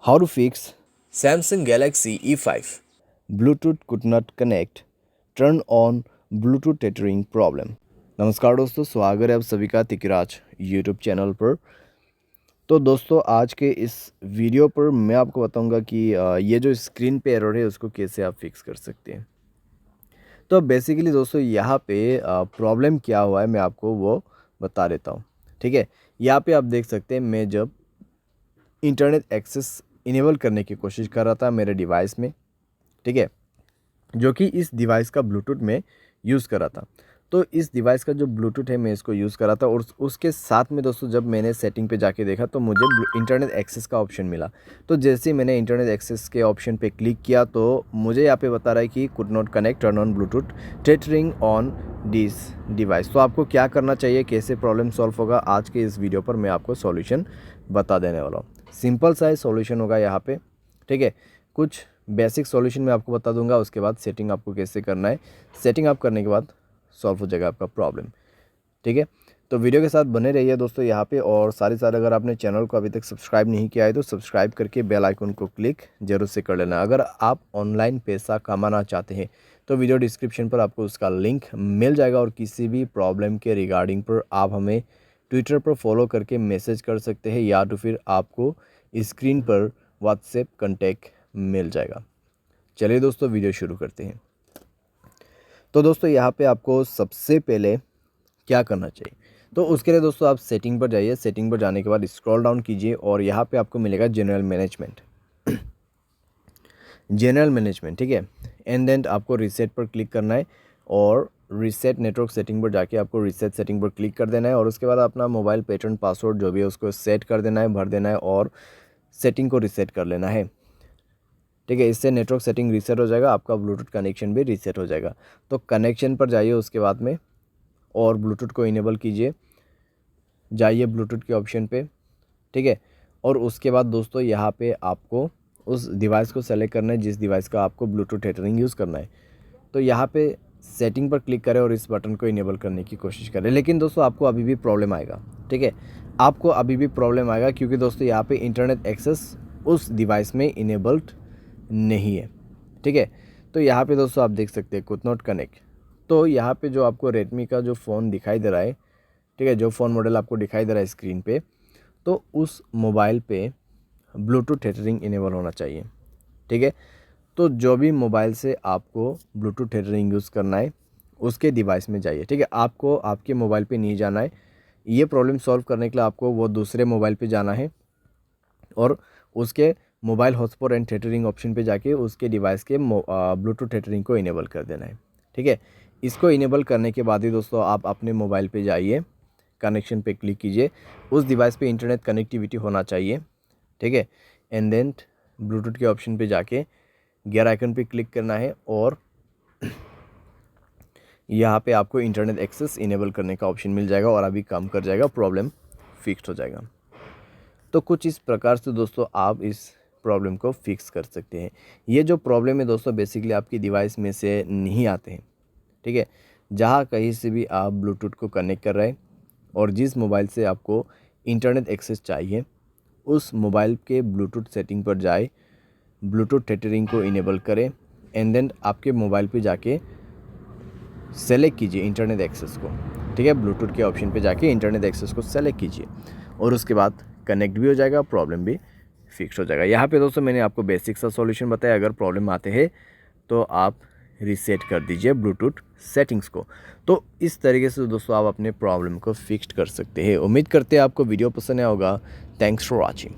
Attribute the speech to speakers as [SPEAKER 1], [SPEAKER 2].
[SPEAKER 1] How to fix
[SPEAKER 2] Samsung Galaxy E5.
[SPEAKER 1] Bluetooth could not connect, turn on Bluetooth tethering problem। नमस्कार दोस्तों, स्वागत है आप सभी का तिकराज यूट्यूब चैनल पर। तो दोस्तों आज के इस वीडियो पर मैं आपको बताऊंगा कि ये जो स्क्रीन पे एरर है उसको कैसे आप फिक्स कर सकते हैं। तो बेसिकली दोस्तों यहाँ पे प्रॉब्लम क्या हुआ है मैं आपको वो बता देता हूँ। ठीक है, यहाँ पे आप देख सकते हैं मैं जब इंटरनेट एक्सेस इनेबल करने की कोशिश कर रहा था मेरे डिवाइस में, ठीक है, जो कि इस डिवाइस का ब्लूटूथ में यूज़ कर रहा था। तो इस डिवाइस का जो ब्लूटूथ है मैं इसको यूज़ कर रहा था और उसके साथ में दोस्तों जब मैंने सेटिंग पे जाके देखा तो मुझे इंटरनेट एक्सेस का ऑप्शन मिला। तो जैसे ही मैंने इंटरनेट एक्सेस के ऑप्शन पे क्लिक किया तो मुझे यहाँ पे बता रहा है कि could not connect, turn on Bluetooth tethering on this device. तो आपको क्या करना चाहिए, कैसे प्रॉब्लम सॉल्व होगा, आज के इस वीडियो पर मैं आपको सॉल्यूशन बता देने वाला हूँ। सिंपल सा सॉल्यूशन होगा यहाँ पे, ठीक है। कुछ बेसिक सॉल्यूशन मैं आपको बता दूंगा, उसके बाद सेटिंग आपको कैसे करना है। सेटिंग आप करने के बाद सॉल्व हो जाएगा आपका प्रॉब्लम, ठीक है। तो वीडियो के साथ बने रहिए दोस्तों यहाँ पे, और साथ ही साथ अगर आपने चैनल को अभी तक सब्सक्राइब नहीं किया है तो सब्सक्राइब करके बेल आइकन को क्लिक जरूर से कर लेना। अगर आप ऑनलाइन पैसा कमाना चाहते हैं तो वीडियो डिस्क्रिप्शन पर आपको उसका लिंक मिल जाएगा, और किसी भी प्रॉब्लम के रिगार्डिंग पर आप हमें ट्विटर पर फॉलो करके मैसेज कर सकते हैं, या तो फिर आपको स्क्रीन पर व्हाट्सएप कॉन्टैक्ट मिल जाएगा। चलिए दोस्तों वीडियो शुरू करते हैं। तो दोस्तों यहाँ पे आपको सबसे पहले क्या करना चाहिए, तो उसके लिए दोस्तों आप सेटिंग पर जाइए। सेटिंग पर जाने के बाद स्क्रॉल डाउन कीजिए और यहाँ पे आपको मिलेगा जनरल मैनेजमेंट। जनरल मैनेजमेंट, ठीक है। एंड देन आपको रीसेट पर क्लिक करना है और रीसेट नेटवर्क सेटिंग पर जाके आपको रीसेट सेटिंग पर क्लिक कर देना है, और उसके बाद अपना मोबाइल पैटर्न पासवर्ड जो भी है उसको सेट कर देना है, भर देना है और सेटिंग को रीसेट कर लेना है, ठीक है। इससे नेटवर्क सेटिंग रीसेट हो जाएगा, आपका ब्लूटूथ कनेक्शन भी रीसेट हो जाएगा। तो कनेक्शन पर जाइए उसके बाद में और ब्लूटूथ को इनेबल कीजिए, जाइए ब्लूटूथ के ऑप्शन पे, ठीक है। और उसके बाद दोस्तों यहाँ पे आपको उस डिवाइस को सेलेक्ट करना है जिस डिवाइस का आपको ब्लूटूथ टेथरिंग यूज़ करना है। तो यहाँ पे सेटिंग पर क्लिक करें और इस बटन को इनेबल करने की कोशिश करें। लेकिन दोस्तों आपको अभी भी प्रॉब्लम आएगा, ठीक है, आपको अभी भी प्रॉब्लम आएगा, क्योंकि दोस्तों यहाँ पे इंटरनेट एक्सेस उस डिवाइस में इनेबल्ड नहीं है, ठीक है। तो यहाँ पे दोस्तों आप देख सकते हैं कुड नॉट कनेक्ट। तो यहाँ पे जो आपको रेडमी का जो फ़ोन दिखाई दे रहा है, ठीक है, जो फ़ोन मॉडल आपको दिखाई दे रहा है स्क्रीन पे, तो उस मोबाइल पे ब्लूटूथ टेथरिंग इनेबल होना चाहिए, ठीक है। तो जो भी मोबाइल से आपको ब्लूटूथ टेथरिंग यूज़ करना है उसके डिवाइस में जाइए, ठीक है। आपको आपके मोबाइल पे नहीं जाना है। ये प्रॉब्लम सॉल्व करने के लिए आपको वो दूसरे मोबाइल पे जाना है और उसके mobile hotspot and tethering option पे जाके उसके डिवाइस के ब्लूटूथ टेथरिंग को इनेबल कर देना है, ठीक है। इसको इनेबल करने के बाद ही दोस्तों आप अपने मोबाइल पे जाइए, कनेक्शन पे क्लिक कीजिए, उस डिवाइस पे इंटरनेट कनेक्टिविटी होना चाहिए, ठीक है। एंड देन ब्लूटूथ के ऑप्शन पे जाके गियर आइकन पे क्लिक करना है और यहाँ पे आपको इंटरनेट एक्सेस इनेबल करने का ऑप्शन मिल जाएगा और अभी काम कर जाएगा, प्रॉब्लम फिक्स हो जाएगा। तो कुछ इस प्रकार से दोस्तों आप इस प्रॉब्लम को फिक्स कर सकते हैं। ये जो प्रॉब्लम है दोस्तों बेसिकली आपकी डिवाइस में से नहीं आते हैं, ठीक है। जहाँ कहीं से भी आप ब्लूटूथ को कनेक्ट कर रहे हैं और जिस मोबाइल से आपको इंटरनेट एक्सेस चाहिए उस मोबाइल के ब्लूटूथ सेटिंग पर जाए, ब्लूटूथ टेथरिंग को इनेबल करें एंड देन आपके मोबाइल पे जाके सेलेक्ट कीजिए इंटरनेट एक्सेस को, ठीक है। ब्लूटूथ के ऑप्शन पे जाके इंटरनेट एक्सेस को सेलेक्ट कीजिए और उसके बाद कनेक्ट भी हो जाएगा, प्रॉब्लम भी फिक्स हो जाएगा। यहाँ पे दोस्तों मैंने आपको बेसिक सा सॉल्यूशन बताया। अगर प्रॉब्लम आते हैं तो आप रीसेट कर दीजिए ब्लूटूथ सेटिंग्स को। तो इस तरीके से दोस्तों आप अपने प्रॉब्लम को फिक्स कर सकते हैं। उम्मीद करते हैं आपको वीडियो पसंद आया होगा। Thanks for watching.